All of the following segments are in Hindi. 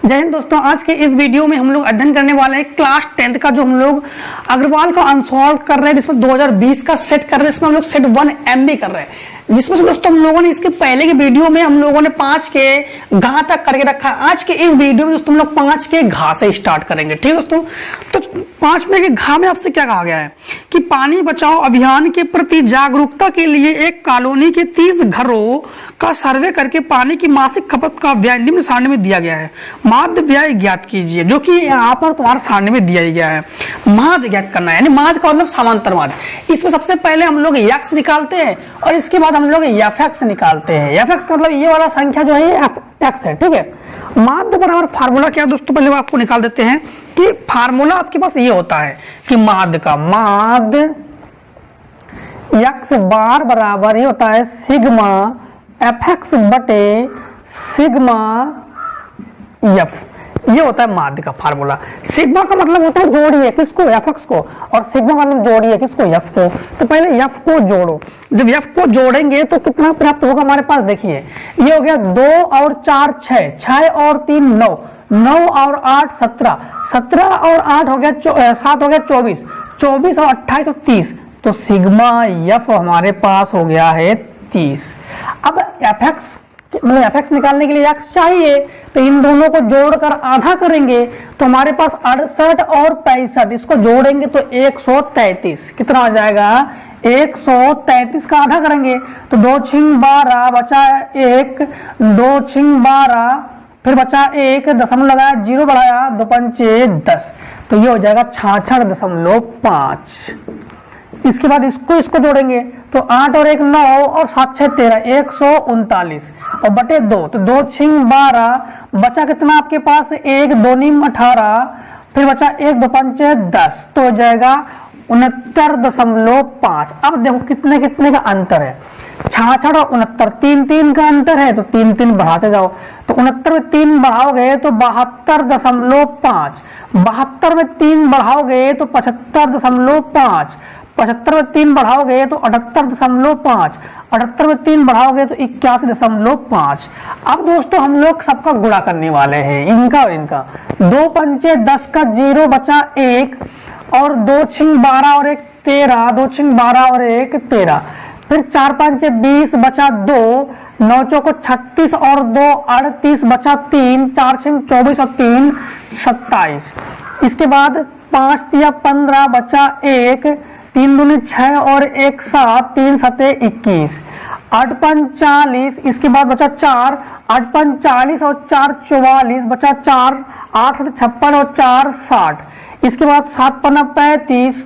जय हिंद दोस्तों, आज के इस वीडियो में हम लोग अध्ययन करने वाले हैं क्लास 10th का जो हम लोग अग्रवाल का अनसॉल्व कर रहे हैं, जिसमें 2020 का सेट कर रहे हैं। इसमें हम लोग सेट 1 MB कर रहे हैं, जिसमें से दोस्तों हम लोगों ने इसके पहले के वीडियो में हम लोगों ने 5 के घा तक करके रखा है। आज के इस वीडियो में दोस्तों हम लोग 5 के घा से स्टार्ट करेंगे। ठीक है दोस्तों, तो 5 में के घा में आपसे क्या कहा गया है कि पानी बचाओ अभियान के प्रति जागरूकता के लिए एक कॉलोनी के 30 घरों का सर्वे करके पानी की मासिक खपत का व्यय निम्न सारणी में दिया गया है। माध्य व्यय ज्ञात कीजिए, जो कि यहाँ पर तुम्हारे सारणी में दिया ही गया है। माध्य ज्ञात करना है, यानी माध्य का मतलब समांतर माध्य। इसमें सबसे पहले हम लोग यक्स निकालते हैं और इसके बाद हम लोग एफएक्स निकालते हैं। एफएक्स का मतलब ये वाला संख्या जो है एक्स है। ठीक है, माध्य बराबर फार्मूला क्या है दोस्तों, पहले आपको निकाल देते हैं कि फार्मूला आपके पास ये होता है कि माध्य का माध्य एक्स बार बराबर ये होता है सिग्मा एफएक्स बटे सिग्मा एफ। ये होता है माध्य का फार्मूला। सिग्मा का मतलब होता है जोड़िए किसको, एफएक्स को, और सिग्मा का मतलब जोड़िए किसको, एफ को। तो पहले एफ को जोड़ो। जब एफ को जोड़ेंगे तो कितना प्राप्त होगा हमारे पास, देखिए ये हो गया 2 और 4 6, 6 और 3 9, 9 और 8 17, 17 और 8 हो गया 7 हो गया 24, 24 और 28 और 30। तो सिग्मा एफ हमारे पास हो गया है 30। अब एफएक्स मतलब एफएक्स निकालने के लिए एक्स चाहिए, तो इन दोनों को जोड़कर आधा करेंगे तो हमारे पास 68 और 65, इसको जोड़ेंगे तो 133। कितना आ जाएगा, 133 का आधा करेंगे तो 2 छिंग 12 बचा 1, 2 छिंग 12 फिर बचा 1, दशमलव लगाया, 0 बढ़ाया, 2 पंचे 10। तो ये हो जाएगा 66.5। इसके बाद इसको जोड़ेंगे तो 8 और 1 9 और 7 6 13, 139 और बटे 2, तो 2 छिंग 12 बचा कितना आपके पास 1, 2 नीम 18 फिर बचा 1, 2 पंचे 10। तो हो जाएगा 69.5। अब देखो कितने कितने का अंतर है, 66 और 69, 3 3 का अंतर है, तो 3 3 बढ़ाते जाओ। तो 69 में 3 बढ़ाओगे तो 72.5, 72 में 3 बढ़ाओगे तो 75.5, 75 में 3 बढ़ाओगे तो 78.5, 78 में 3 बढ़ाओगे तो 81.5। अब दोस्तों हम लोग सबका गुणा करने वाले हैं, इनका और इनका। 2 पंचे 10 का 0 बचा 1 और 2 छिंग 12 और 1 13, 2 छिंग 12 और 1 13, फिर 4 पंचे 20 बचा 2, 9 चौको 36 और 2 38 बचा 3, 4 छिंग 24 और 3 27। इसके बाद 5 तिया 15 बचा 1, 3 दूनी 6 और 1 7, 3 सते 21, 8 पंच 40, इसके बाद बचा 4, 8 पंच 40 और 4 44 बचा 4, 8 56 और 4 60। इसके बाद 7 पन्ना 35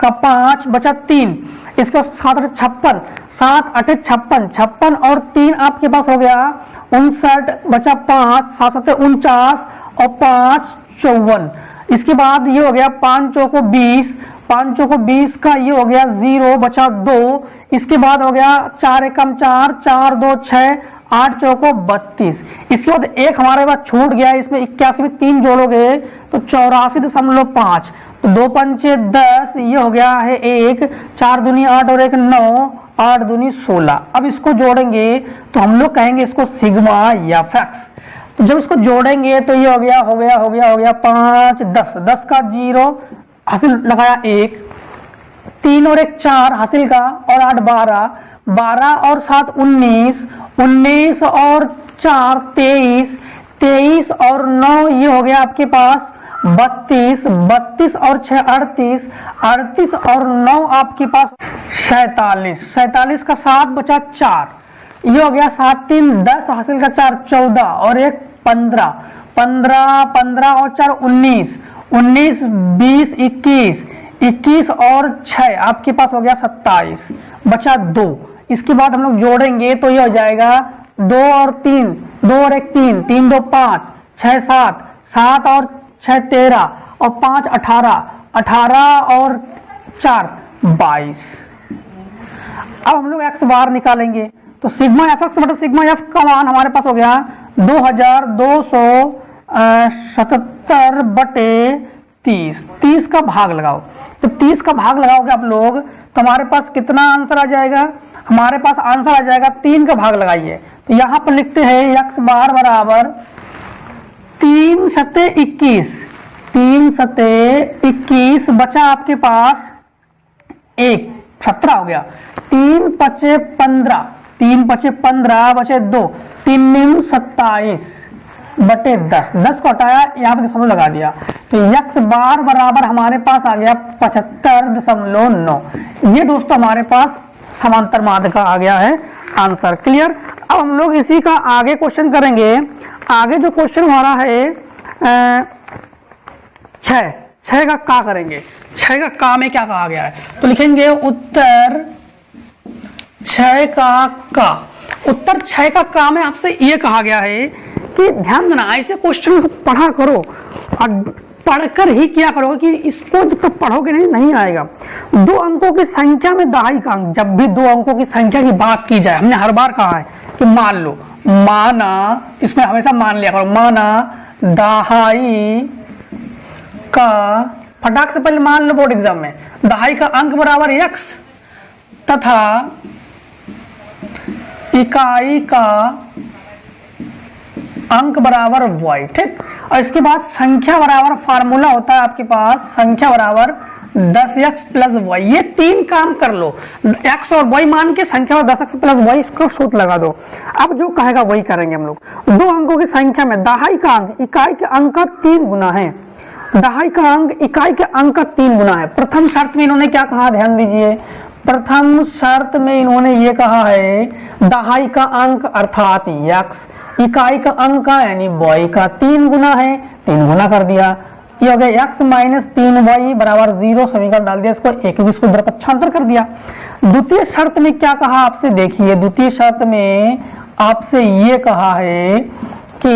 का 5 बचा 3, इसके बाद 7 56, 7 8 56, 56 और 3 आपके पास हो गया 59 बचा 5, 7 7 49 और 5 54। इसके बाद ये हो गया 5 चौको 20, 5 चौको 20 का ये हो गया 0 बचा 2। इसके बाद हो गया 4 एकम 4, 4 2 6, 8 चौको 32। इसके बाद एक हमारे पास छूट गया, इसमें 81 में 3 जोड़ोगे तो 84.5, तो 2 पंचे 10, ये हो गया है 1, 4 दूनी 8 और 1 9, 8 दूनी 16। अब इसको जोड़ेंगे तो हम लोग कहेंगे इसको सिग्मा एफएक्स। तो जब इसको जोड़ेंगे तो ये हो गया 5 10, 10 का 0 हासिल लगाया 1, 3 और 1 4 हासिल का, और 8 12, 12 और 7 19, 19 और 4 23, 23 और 9 ये हो गया आपके पास 32, 32 और 6 38, 38 और 9 आपके पास 47, 47 का 7 बचा 4, ये हो गया 7 3 10 हासिल का 4 14 और 1 15, 15 15 और 4 19, 19 20 21, 21 और 6 आपके पास हो गया 27 बचा 2। इसके बाद हम लोग जोड़ेंगे तो ये हो जाएगा 2 और 3, 2 और 1 3, 3 2 5, 6 7, 7 और 6 13 और 5 18, 18 और 4 22। अब हम लोग एक्स बार निकालेंगे तो सिग्मा एफएक्स बटा सिग्मा एफ का मान हमारे पास हो गया 2277 बटे 30। 30 का भाग लगाओ, तो 30 का भाग लगाओगे आप लोग तो हमारे पास कितना आंसर आ जाएगा, हमारे पास आंसर आ जाएगा 3 का भाग लगाइए। तो यहाँ पर लिखते हैं एक्स बार बराबर 3 सते 21, 3 सते 21 बचा आपके पास 1, 17 हो गया। 3 पचे 15, 3 पचे 15 बचे 2, 3 निम 27 बटे 10, 10 को हटाया, यहाँ पे दशमलव लगा दिया, तो x बार बराबर हमारे पास आ गया 75.9। ये दोस्तों हमारे पास समांतर माध्य का आ गया है आंसर। क्लियर। अब हम लोग इसी का आगे क्वेश्चन करेंगे। आगे जो क्वेश्चन हमारा है 6 का का करेंगे। 6 का का में क्या कहा गया है, तो लिखेंगे उत्तर 6 का। उत्तर 6 का में आपसे ये कहा गया है कि ध्यान देना, ऐसे क्वेश्चन को पढ़ा करो और पढ़कर ही क्या करोगे कि इसको जब तक पढ़ोगे नहीं आएगा। 2 अंकों की संख्या में दहाई का अंक, जब भी 2 अंकों की संख्या की बात की जाए, हमने हर बार कहा है कि मान लो, माना, इसमें हमेशा मान लिया करो, माना दहाई का, फटाक से पहले मान लो बोर्ड एग्जाम में, दहाई का अंक बराबर x तथा इकाई का अंक बराबर y। ठीक। और इसके बाद संख्या बराबर फार्मूला होता है आपके पास, संख्या बराबर 10x प्लस y। ये 3 काम कर लो, x और y मान के संख्या में 10x प्लस y, इसको सूत्र लगा दो। अब जो कहेगा वही करेंगे हम लोग। 2 अंकों की संख्या में दहाई का अंक इकाई के अंक का 3 गुना है, दहाई का अंक इकाई के अंक का 3 गुना है। प्रथम शर्त में इन्होंने क्या कहा, ध्यान दीजिए, प्रथम शर्त में इन्होंने ये कहा है दहाई का अंक अर्थात x, इकाई का अंक का यानी y का 3 गुना है, 3 गुना कर दिया। ये हो गया x माइनस 3y बराबर 0, समीकरण डाल दिया, इसको 21 को इधर पक्षांतर कर दिया। द्वितीय शर्त में क्या कहा आपसे, देखिए द्वितीय शर्त में आपसे ये कहा है कि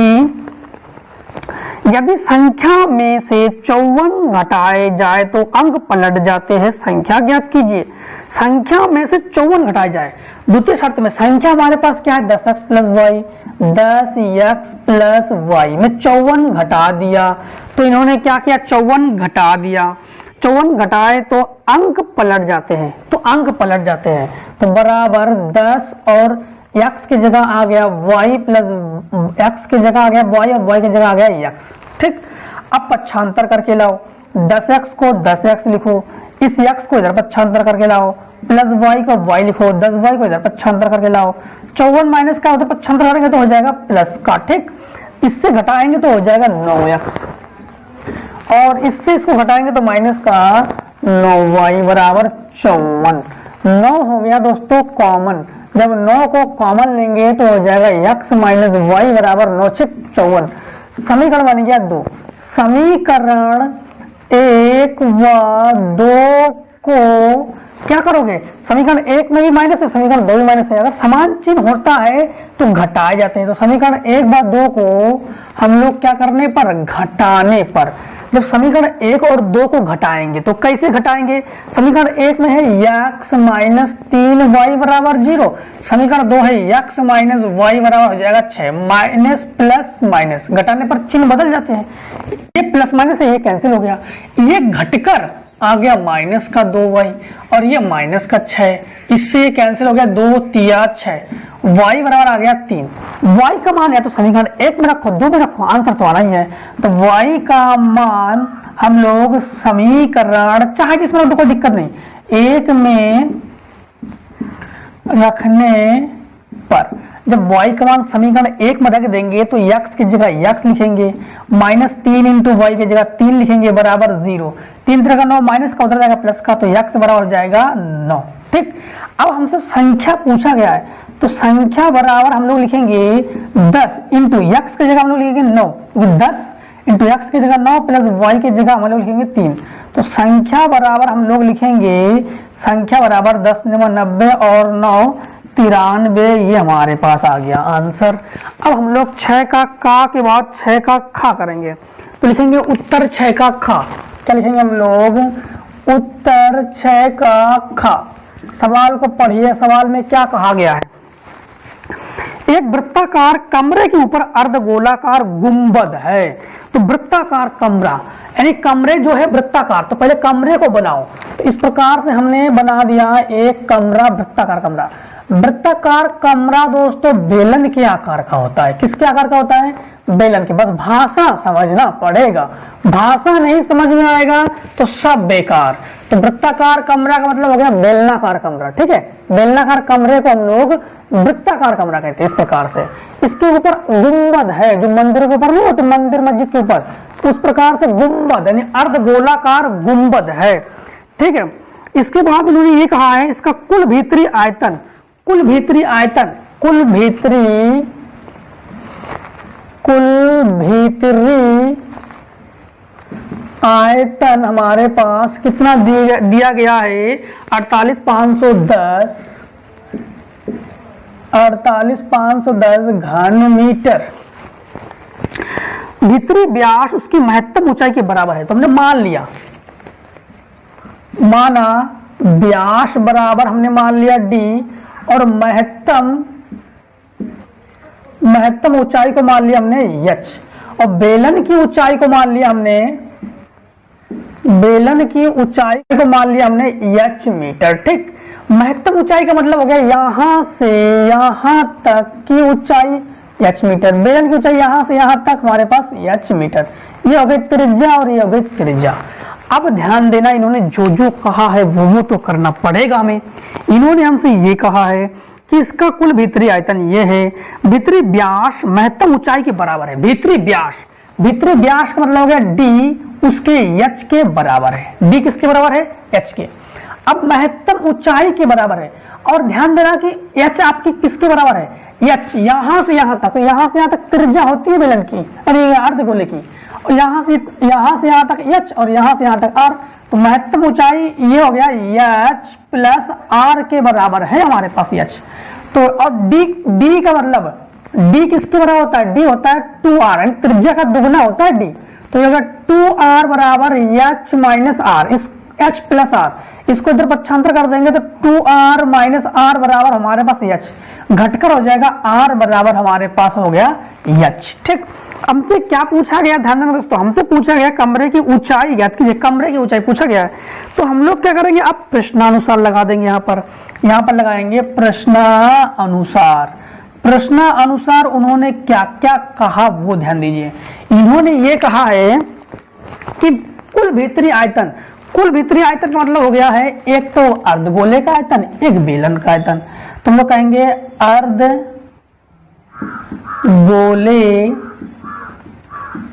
यदि संख्या में से 54 घटाए जाए तो अंक पलट जाते हैं। संख्या ज्ञात कीजिए, संख्या में से 54 घटाए जाए। द्वितीय शर्त में संख्या हमारे पास क्या है 10x plus Y, 10x plus Y में 54 घटा दिया, तो इन्होंने क्या किया 54 घटा दिया। 54 घटाए तो अंक पलट जाते हैं, तो अंक पलट जाते हैं, तो बराबर 10 और x की जगह आ गया y प्लस x की जगह आ गया y और y की जगह आ गया x। ठीक। अब पक्षांतर करके लाओ, 10x को 10x लिखो, इस x को इधर पक्षांतर करके लाओ, प्लस y को y लिखो, 10y को इधर पक्षांतर करके लाओ। 54 माइनस का उधर पक्षांतर करेंगे तो हो जाएगा प्लस का। ठीक। इससे घटाएंगे तो हो जाएगा 9x और इससे इसको घटाएंगे तो माइनस का 9y बराबर 54। 9 हो गया दोस्तों कॉमन, जब 9 को कॉमन लेंगे तो हो जाएगा x माइनस वाई बराबर 9 से 54। समीकरण बन गया 2। समीकरण 1 व 2 को क्या करोगे, समीकरण 1 में भी माइनस है, समीकरण 2 में माइनस है, अगर समान चिन्ह होता है तो घटाए जाते हैं। तो समीकरण 1 व 2 को हम लोग क्या करने पर, घटाने पर, जब समीकरण 1 और 2 को घटाएंगे तो कैसे घटाएंगे, समीकरण 1 में है x माइनस 3y बराबर 0, समीकरण 2 है x माइनस y बराबर हो जाएगा 6, माइनस प्लस माइनस घटाने पर चिन्ह बदल जाते हैं, ये प्लस माइनस है, ये कैंसिल हो गया, ये घटकर आ गया माइनस का 2y और ये माइनस का 6, इससे ये कैंसिल हो गया, 2 तिया 6, y बराबर आ गया 3। y का मान या तो समीकरण 1 में रखो 2 में रखो, आंसर तो आना ही है। तो y का मान हम लोग समीकरण चाहे जिसमें कोई दिक्कत नहीं, 1 में रखने पर जब y का मान समीकरण 1 में रख देंगे तो x की जगह x लिखेंगे, माइनस 3 इंटू वाई की जगह 3 लिखेंगे बराबर 0, 3 तरह का 9 माइनस का उधर जाएगा प्लस का, तो x बराबर हो जाएगा 9। ठीक। अब हमसे संख्या पूछा गया है तो संख्या बराबर हम लोग लिखेंगे 10 इंटू x की जगह हम लोग लिखेंगे 9, 10 इंटू x की जगह 9 प्लस y की जगह हम लोग लिखेंगे 3, तो संख्या बराबर हम लोग लिखेंगे, संख्या बराबर 10 90 और 9 93, ये हमारे पास आ गया आंसर। अब हम लोग 6 का के बाद 6 का खा करेंगे, तो लिखेंगे उत्तर 6 का खा। क्या लिखेंगे हम लोग, उत्तर 6 का खा। सवाल को पढ़िए, सवाल में क्या कहा गया है, एक वृत्ताकार कमरे के ऊपर अर्धगोलाकार गुंबद है, तो वृत्ताकार कमरा यानी कमरे जो है वृत्ताकार, तो पहले कमरे को बनाओ, तो इस प्रकार से हमने बना दिया एक कमरा, वृत्ताकार कमरा। वृत्ताकार कमरा दोस्तों बेलन के आकार का होता है, किसके आकार का होता है, बेलन की। बस भाषा समझना पड़ेगा, भाषा नहीं समझ में आएगा तो सब बेकार। तो वृत्ताकार कमरा का मतलब हो गया बेलनाकार कमरा, ठीक है। बेलनाकार कमरे को हम लोग वृत्ताकार कमरा कहते हैं। इस प्रकार से इसके ऊपर गुंबद है, जो मंदिर के ऊपर नहीं होते, मंदिर मस्जिद के ऊपर, तो उस प्रकार से गुंबद यानी अर्धगोलाकार गुंबद है, ठीक है। इसके बाद उन्होंने ये कहा है इसका कुल भीतरी आयतन, कुल भीतरी आयतन, कुल भीतरी आयतन हमारे पास कितना दिया गया है 48,510 घन मीटर। भीतरी व्यास उसकी महत्तम ऊंचाई के बराबर है। तो हमने मान लिया, माना व्यास बराबर हमने मान लिया d और महत्तम ऊंचाई को मान लिया हमने h, और बेलन की ऊंचाई को मान लिया हमने, बेलन की ऊंचाई को मान लिया हमने h मीटर, ठीक। महत्तम ऊंचाई का मतलब हो गया यहां से यहां तक की ऊंचाई h मीटर, बेलन की ऊंचाई यहां से यहां तक हमारे पास h मीटर। ये हो गई त्रिज्या और ये हो गई त्रिज्या। अब ध्यान देना, इन्होंने जो जो कहा है वो तो करना पड़ेगा हमें। इन्होंने हमसे ये कहा है कि इसका कुल भीतरी आयतन ये है, भीतरी व्यास महत्तम ऊंचाई के बराबर है। भीतरी व्यास, भीतरी व्यास का मतलब हो गया d उसके h के बराबर है। d किसके बराबर है? h के। अब महत्तम ऊंचाई के बराबर है, और ध्यान देना कि h आपकी किसके बराबर है? h यहां से यहां तक, यहां से यहां तक त्रिज्या होती है बेलन की, अरे अर्धगोले की, और यहां से यहां तक h और यहां से यहां तक r। तो महत्तम ऊंचाई ये हो गया h प्लस r के बराबर है हमारे पास h। तो और d का मतलब d किसके बराबर होता है? d होता है 2r, त्रिज्या का दुगना होता है d। तो ये होगा 2r बराबर h माइनस r, इस h प्लस r, इसको इधर पक्षांतर कर देंगे तो 2r माइनस r बराबर हमारे पास h, घटकर हो जाएगा r बराबर हमारे पास हो गया h, ठीक। हमसे क्या पूछा गया? ध्यान देना दोस्तों, हमसे पूछा गया कमरे की ऊंचाई ज्ञात कीजिए, कमरे की ऊंचाई पूछा गया है। तो हम लोग क्या करेंगे, अब प्रश्नानुसार लगा देंगे। यहाँ पर लगाएंगे प्रश्नानुसार। प्रश्नानुसार उन्होंने क्या क्या कहा वो ध्यान दीजिए। इन्होंने ये कहा है कि कुल भीतरी आयतन, कुल भीतरी आयतन का मतलब हो गया है एक तो अर्धगोले का आयतन, एक बेलन का आयतन। तो हम लोग कहेंगे अर्धगोले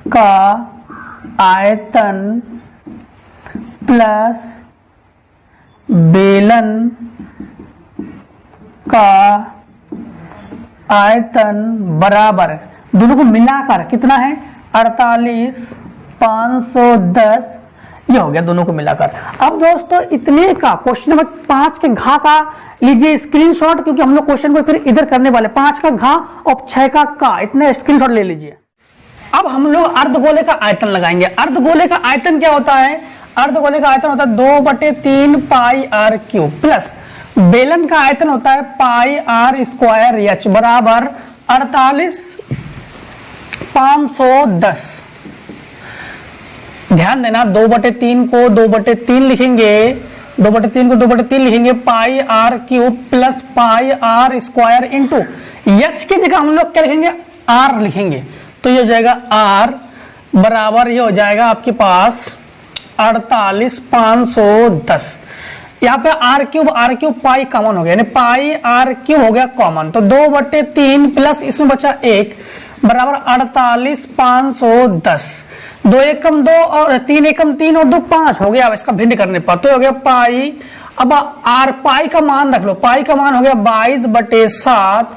का आयतन प्लस बेलन का आयतन बराबर, दोनों को मिलाकर कितना है? 48,510, ये हो गया दोनों को मिलाकर। अब दोस्तों इतने का क्वेश्चन नंबर 5 के घा का लीजिए स्क्रीनशॉट, क्योंकि हम लोग क्वेश्चन को फिर इधर करने वाले। 5 का घा और 6 का इतने स्क्रीनशॉट ले लीजिए। अब हम लोग अर्धगोले का आयतन लगाएंगे। अर्धगोले का आयतन क्या होता है? अर्धगोले का आयतन होता है 2/3 पाई r क्यूब, प्लस बेलन का आयतन होता है पाई r स्क्वायर h बराबर 48,510। ध्यान देना, 2/3 को 2/3 लिखेंगे, 2/3 को 2/3 लिखेंगे, पाई r cube plus pi r square into h की जगह हम लोग क्या लिखेंगे? r लिखेंगे। तो ये हो जाएगा r बराबर, ये हो जाएगा आपके पास 48,510। यहाँ पे r क्यूब पाई कॉमन हो गया, यानी पाई r क्यूब हो गया कॉमन। तो 2/3 प्लस इसमें बचा 1 बराबर 48,510। 2 एकम 2 और 3 एकम 3 और 2 5 हो गया। अब इसका भिन्न करने पर तो हो गया पाई, अब r पाई का मान रख लो, पाई का मान हो गया 22/7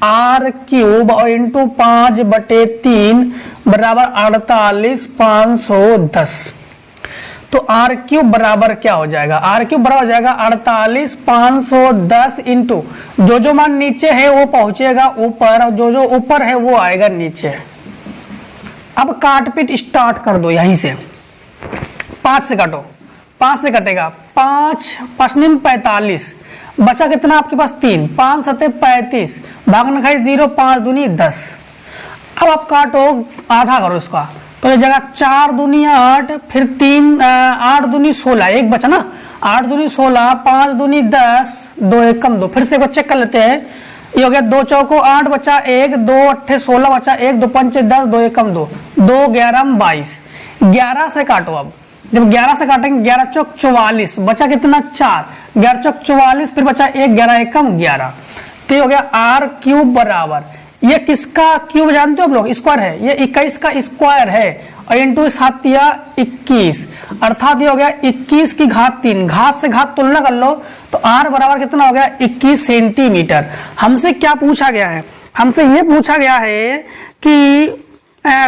r क्यूब और इंटू 5/3 बराबर 48,510। तो r क्यूब बराबर क्या हो जाएगा? r क्यूब बराबर हो जाएगा 48,510 इंटू जो मान नीचे है वो पहुंचेगा ऊपर, और जो ऊपर है वो आएगा नीचे। अब काट पीट स्टार्ट कर दो यहीं से, 5 से काटो, 5 से कटेगा, 5 45, बचा कितना आपके पास? 3, 5 7 35, भागना खाई 0, 5 दूनी 10। अब आप काटो, आधा करो इसका, तो ये जगह 4 दूनी 8, फिर 3 8 दूनी 16, एक बचा ना, 8 दूनी 16, 5 दूनी 10, 2 एकम 2। फिर से एक बार चेक कर लेते हैं, ये हो गया 2 चौको 8 बचा 1, 2 अट्ठे 16 बचा 1, 2 पंचे 10, 2 एकम 2, 2 11 22, 11 से काटो। अब जब 11 से काटेंगे 11 चौक 44, बचा कितना 4, 11 चौक 44, फिर बचा 1, 11 एकम 11। तो ये हो गया आर क्यूब बराबर, ये किसका क्यूब जानते हो आप लोग? स्क्वायर है, ये 21 का स्क्वायर है और इंटू 7 या 21, अर्थात ये हो गया 21 की घात 3, घात से घात तुलना कर लो तो आर बराबर कितना हो गया 21 सेंटीमीटर। हमसे क्या पूछा गया है? हमसे ये पूछा गया है कि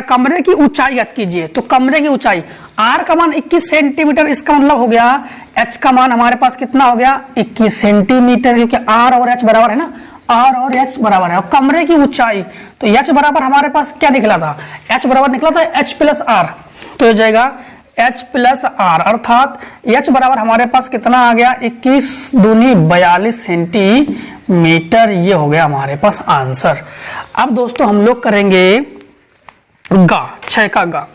कमरे की ऊंचाई ज्ञात कीजिए। तो कमरे की ऊंचाई, आर का मान 21 सेंटीमीटर, इसका मतलब हो गया एच का मान हमारे पास कितना हो गया 21 सेंटीमीटर, क्योंकि आर और एच बराबर है ना, आर और एच बराबर है। और कमरे की ऊंचाई तो एच बराबर हमारे पास क्या निकला था? एच बराबर निकला था एच प्लस आर, तो हो जाएगा एच प्लस आर, अर्थात एच बराबर हमारे पास कितना आ गया 21 दूनी 42 सेंटीमीटर। ये हो गया हमारे पास आंसर। अब दोस्तों हम लोग करेंगे गा, 6 का गा।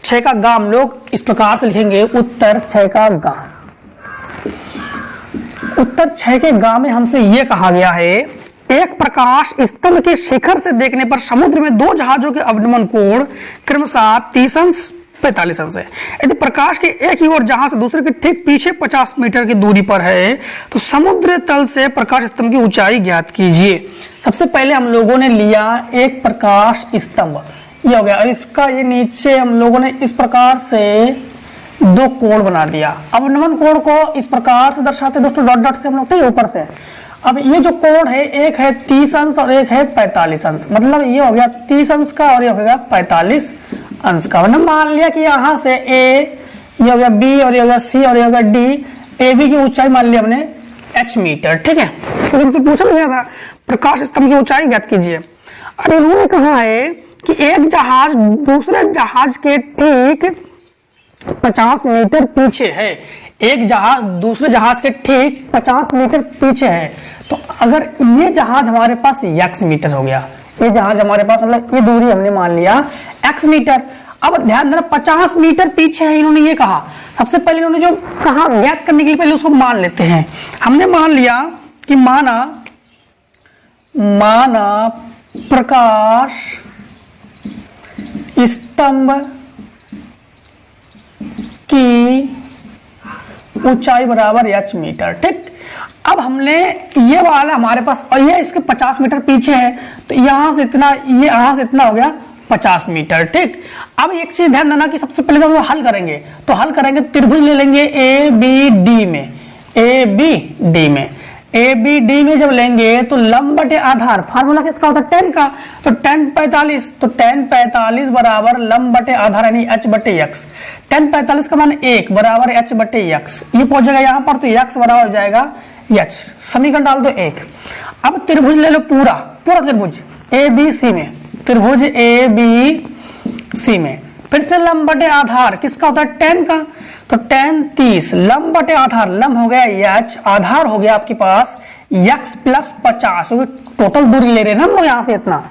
6 का गा हम लोग इस प्रकार से लिखेंगे, उत्तर 6 का गा। उत्तर 6 के गा में हमसे यह कहा गया है, एक प्रकाश स्तंभ के शिखर से देखने पर समुद्र में 2 जहाजों के अवनमन कोण क्रमशः 30 अंश 45 अंश है। यदि प्रकाश के एक ही ओर जहां से दूसरे के ठीक पीछे 50 मीटर की दूरी पर है तो समुद्र तल से प्रकाश स्तंभ की ऊंचाई ज्ञात कीजिए। सबसे पहले हम लोगों ने लिया एक प्रकाश स्तंभ, ये हो गया, और इसका ये नीचे हम लोगों ने इस प्रकार से 2 कोण बना दिया। अवनमन कोण को इस प्रकार से दर्शाते दोस्तों, डॉट डॉट से हम लोग ऊपर से। अब ये जो कोण है, एक है 30 अंश और एक है 45 अंश, मतलब ये हो गया 30 अंश का और ये हो गया 45 अंश का। वरना मान लिया कि यहां से ए, ये हो गया बी और ये हो गया सी और ये हो गया डी, ए बी की ऊंचाई मान लिया हमने h मीटर, ठीक है। तो इनसे पूछा गया था प्रकाश स्तंभ की ऊंचाई ज्ञात कीजिए। अब इन्होंने कहा है कि एक जहाज दूसरे जहाज के ठीक 50 मीटर पीछे है, एक जहाज दूसरे जहाज के ठीक 50 मीटर पीछे है। तो अगर ये जहाज हमारे पास x मीटर हो गया, ये जहाज हमारे पास मतलब ये दूरी हमने मान लिया x मीटर। अब ध्यान देना 50 मीटर पीछे है, इन्होंने ये कहा। सबसे पहले इन्होंने जो कहा ज्ञात करने के लिए पहले उसको मान लेते हैं। हमने मान लिया कि माना प्रकाश स्तंभ की ऊंचाई बराबर h मीटर, ठीक। अब हमने ये वाला हमारे पास, और ये इसके 50 मीटर पीछे है, तो यहां से इतना, ये यहां से इतना हो गया 50 मीटर, ठीक। अब एक चीज ध्यान देना कि सबसे पहले हम लोग हल करेंगे, तो हल करेंगे त्रिभुज ले लेंगे ए बी डी में, ए बी डी में, ए बी डी में जब लेंगे तो लंब बटे आधार, फार्मूला किसका होता है 10 का, तो 10 45, तो 10 45 बराबर लंब बटे आधार यानी h बटे x। 10 45 का मान 1 बराबर h बटे x, ये पहुंच जाएगा यहाँ पर, तो x बराबर हो जाएगा h, समीकरण डाल दो 1। अब त्रिभुज ले लो पूरा त्रिभुज ए बी सी में, त्रिभुज ए बी सी में फिर से लंब बटे आधार किसका होता है 10 का, तो 10 30 लंब बटे आधार, लंब हो गया h, आधार हो गया आपके पास x प्लस 50, टोटल दूरी ले रहे हैं ना हम लोग यहाँ से इतना।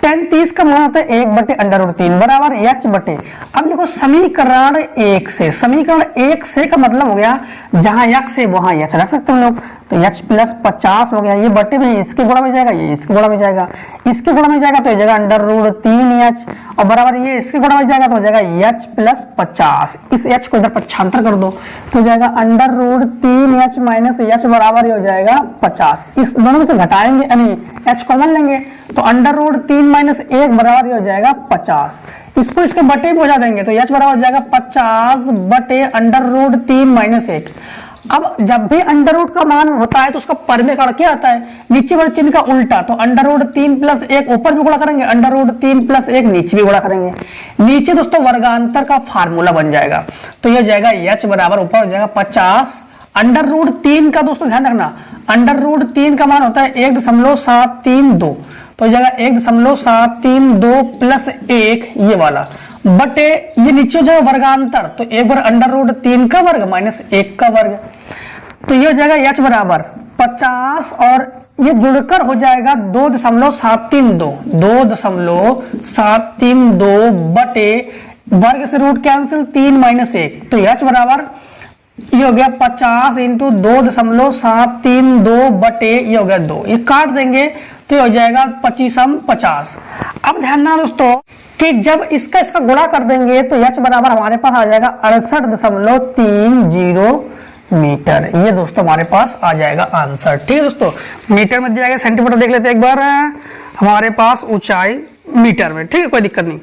10 30 का मान होता है 1 बटे अंडर रूट 3 बराबर h बटे। अब देखो समीकरण 1 से, समीकरण 1 से का मतलब हो गया जहां x है वहां h रख सकते हैं लोग, तो h प्लस 50 हो गया, ये बटे में इसके गुणा में जाएगा, ये इसके गुणा में जाएगा, इसके गुणा में जाएगा तो ये जाएगा अंडर रूट 3h और बराबर ये इसके गुणा में जाएगा तो हो जाएगा h प्लस 50। इस h को इधर पक्षांतर कर दो तो हो जाएगा under root 3h minus h बराबर ही हो जाएगा 50। इस दोनों में से घटाएंगे यानी h कॉमन लेंगे तो अंडर रूट 3 माइनस 1 बराबर ही हो जाएगा 50। इसको इसके बटे में पहुंचा देंगे तो h बराबर हो जाएगा 50 बटे अंडर रूट 3 माइनस 1। अब जब भी अंडर रूट का मान होता है तो उसका परमे का क्या आता है, नीचे वाले चिन्ह का उल्टा, तो अंडर रूट 3 प्लस 1 ऊपर भी गुणा करेंगे, अंडर रूट 3 प्लस 1 नीचे भी गुणा करेंगे। नीचे दोस्तों वर्गांतर का फार्मूला बन जाएगा, तो यह जाएगा h बराबर ऊपर हो जाएगा 50 अंडर रूट 3 का। दोस्तों ध्यान रखना अंडर रूट 3 का मान होता है 1.732, तो जाएगा 1.732 प्लस 1 ये वाला बटे ये नीचे जो वर्गांतर, तो एक बार अंडर रूट 3 का वर्ग माइनस 1 का वर्ग, तो ये हो जाएगा h बराबर 50 और ये जुड़कर हो जाएगा 2.732 बटे वर्ग से रूट कैंसिल 3 माइनस 1, तो h बराबर ये हो गया 50 इंटू 2.732 बटे ये हो गया 2, ये काट देंगे तो ये हो जाएगा 25×50। अब ध्यान देना दोस्तों कि जब इसका गुणा कर देंगे तो h बराबर हमारे पास आ जाएगा 68.30 मीटर। ये दोस्तों हमारे पास आ जाएगा आंसर। ठीक है दोस्तों, मीटर में दिया गया, सेंटीमीटर देख लेते हैं एक बार, हमारे पास ऊंचाई मीटर में। ठीक है, कोई दिक्कत नहीं,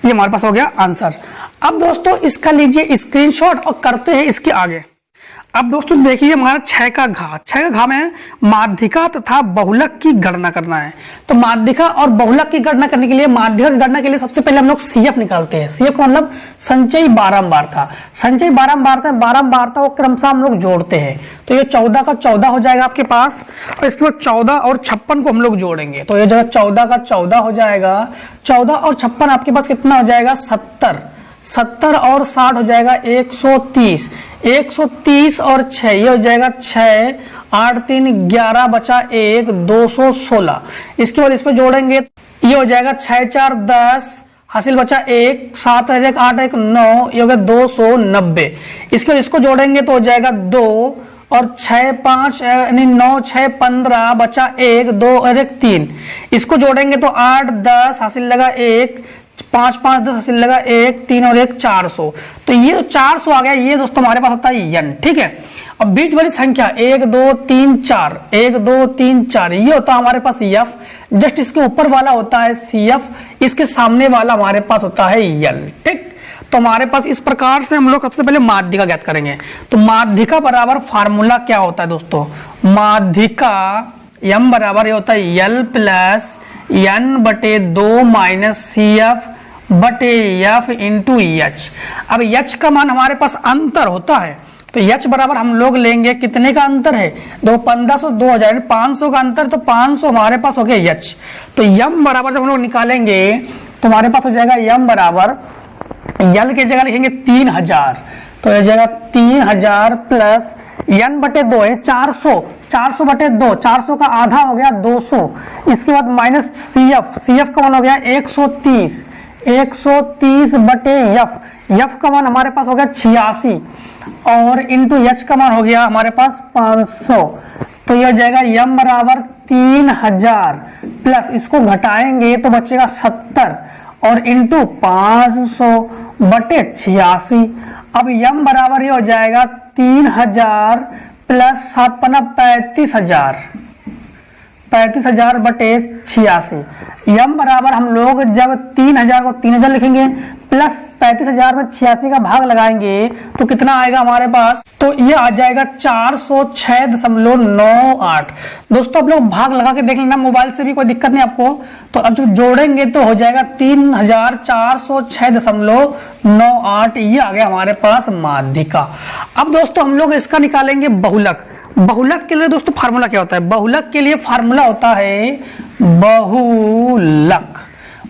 ये हमारे पास हो गया आंसर। अब दोस्तों इसका लीजिए स्क्रीनशॉट और करते हैं इसके आगे। अब दोस्तों देखिए हमारा 6 का घा में माध्यिका तथा बहुलक की गणना करना है। तो माध्यिका और बहुलक की गणना करने के लिए, माध्यिका की गणना के लिए सबसे पहले हम लोग CF निकालते हैं। CF का मतलब संचयी बारंबारता। संचयी बारंबारता को क्रमशः हम लोग जोड़ते हैं। तो ये 14 का 14 हो जाएगा आपके पास, और इसके बाद 14 और 56 को हम लोग जोड़ेंगे तो ये जगह 14 का 14 हो जाएगा। 14 और 56 आपके पास कितना हो जाएगा 70, 70 और 60 हो जाएगा 130, 130 और 6 ये हो जाएगा 6, 8 3 11 बचा 1 216। इसके बाद इस पर जोड़ेंगे ये हो जाएगा 6 4 10 हासिल बचा 1, 7 1 8 1 9, ये हो गया 290। इसके बाद इसको जोड़ेंगे तो हो जाएगा 2 और 6 5 यानी 9 6 15 बचा 1 2 और 1 3। इसको जोड़ेंगे तो 8 10 हासिल लगा 1, 5 5 10 हासिल लगा 1 3 और 1 400। तो ये 400 आ गया, ये दोस्तों हमारे पास होता है n। ठीक है, अब बीच वाली संख्या 1 2 3 4, 1 2 3 4 ये होता है हमारे पास f। जस्ट इसके ऊपर वाला होता है CF, इसके सामने वाला हमारे पास होता है l। ठीक, तो हमारे पास इस प्रकार से हम लोग सबसे पहले माध्यिका ज्ञात करेंगे। तो माध्यिका बराबर फार्मूला क्या होता है दोस्तों, माध्यिका m बराबर ये होता है l प्लस n बटे 2 माइनस CF बटे f इंटू h। अब h का मान हमारे पास अंतर होता है, तो h बराबर हम लोग लेंगे, कितने का अंतर है 1500 2000 500 का अंतर, तो 500 हमारे पास हो गया h। तो m बराबर जब हम लोग निकालेंगे तो हमारे पास हो जाएगा m बराबर l की जगह लिखेंगे 3000, तो हो जाएगा 3000 प्लस n बटे 2 है 400, 400 बटे 2, 400 का आधा हो गया 200। इसके बाद माइनस CF का मान हो गया 130, 130 बटे f का मान हमारे पास हो गया 86 और इंटू h का मान हो गया हमारे पास 500। तो यह हो जाएगा m बराबर 3000 प्लस इसको घटाएंगे तो बचेगा 70 और इंटू 500 बटे 86। अब m बराबर ये हो जाएगा 3000 प्लस 7 पन्ना 35,000 बटे 86। m बराबर हम लोग जब 3000 को 3000 लिखेंगे प्लस 35,000 में 86 का भाग लगाएंगे तो कितना आएगा हमारे पास, तो ये आ जाएगा 406.98। दोस्तों आप लोग भाग लगा के देख लेना मोबाइल से भी, कोई दिक्कत नहीं आपको। तो अब जब जोड़ेंगे तो हो जाएगा 3406.98, ये आ गया हमारे पास माध्यिका। अब दोस्तों हम लोग इसका निकालेंगे बहुलक। बहुलक के लिए दोस्तों फार्मूला क्या होता है, बहुलक के लिए फार्मूला होता है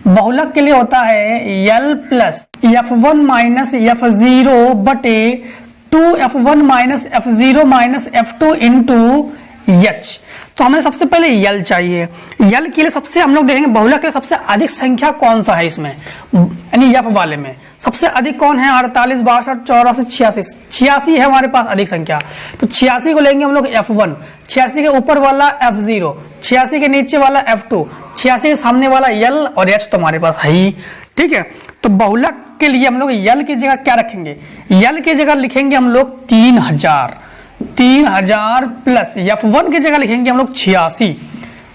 बहुलक के लिए होता है l plus f1 minus f0 बटे 2f1 minus f0 minus f2 into h। तो हमें सबसे पहले l चाहिए। l के लिए सबसे हम लोग देखेंगे बहुलक के लिए सबसे अधिक संख्या कौन सा है इसमें, यानी f वाले में सबसे अधिक कौन है, 48 62 84 86 है हमारे पास अधिक संख्या। तो 86 को लेंगे हम लोग f1, 86 के ऊपर वाला f0, 86 के नीचे वाला f2, 86 के सामने वाला l और h तो हमारे पास है ही। ठीक है, तो बहुलक के लिए हम लोग l की जगह क्या रखेंगे, l की जगह लिखेंगे हम लोग 3000 प्लस f1 की जगह लिखेंगे हम लोग 86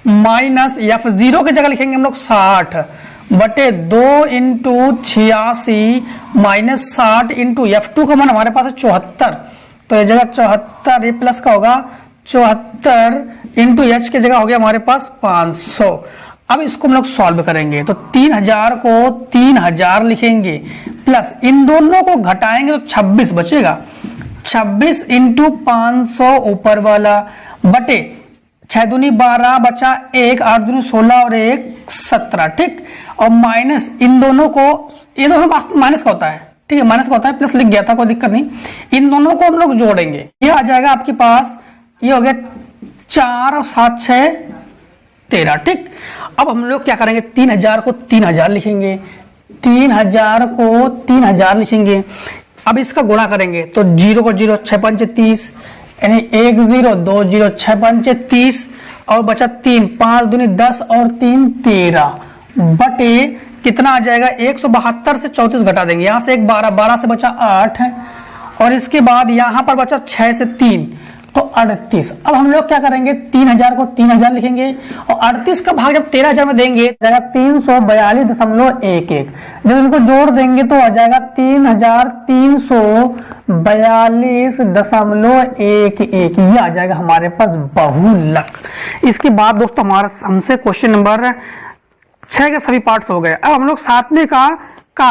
माइनस f0 की जगह लिखेंगे हम लोग 60 बटे 2 इंटू 86 माइनस 60 इंटू f2 का मान हमारे पास है 74, तो ये जगह 74 ये प्लस का होगा 74 इंटू h की जगह हो गया हमारे पास 500। अब इसको हम लोग सॉल्व करेंगे तो 3000 को 3000 लिखेंगे प्लस इन दोनों को घटाएंगे तो 26 बचेगा, 26 इंटू 500 ऊपर वाला बटे 6 दूनी 12 बचा 1 8 दूनी 16 और 1 17। ठीक, और माइनस इन दोनों को, ये दोनों माइनस का होता है, ठीक है माइनस का होता है, प्लस लिख गया था कोई दिक्कत नहीं। इन दोनों को हम लोग जोड़ेंगे, ये आ जाएगा आपके पास, ये हो गया 4 और 7 6 13। ठीक, अब हम लोग क्या करेंगे 3000 को 3000 लिखेंगे, 3000 को 3000 लिखेंगे, अब इसका गुणा करेंगे तो 0 को 0 6 पंचे 30, यानी 1 0 2 0 6 पंचे 30 और बचा 3, 5 दूनी 10 और 3 13 बटे कितना आ जाएगा 172 से 34 घटा देंगे, यहां से 1 12, 12 से बचा 8 और इसके बाद यहां पर बचा 6 से 3 तो 38। अब हम लोग क्या करेंगे 3000 को 3000 लिखेंगे और 38 का भाग जब 13000 में देंगे जाएगा 342.11। जब इनको जोड़ देंगे तो आ जाएगा 3342.11। ये आ जाएगा हमारे पास बहुलक। इसके बाद दोस्तों हमारा हमसे क्वेश्चन नंबर 6 के सभी पार्ट्स हो गए। अब हम लोग सातवें का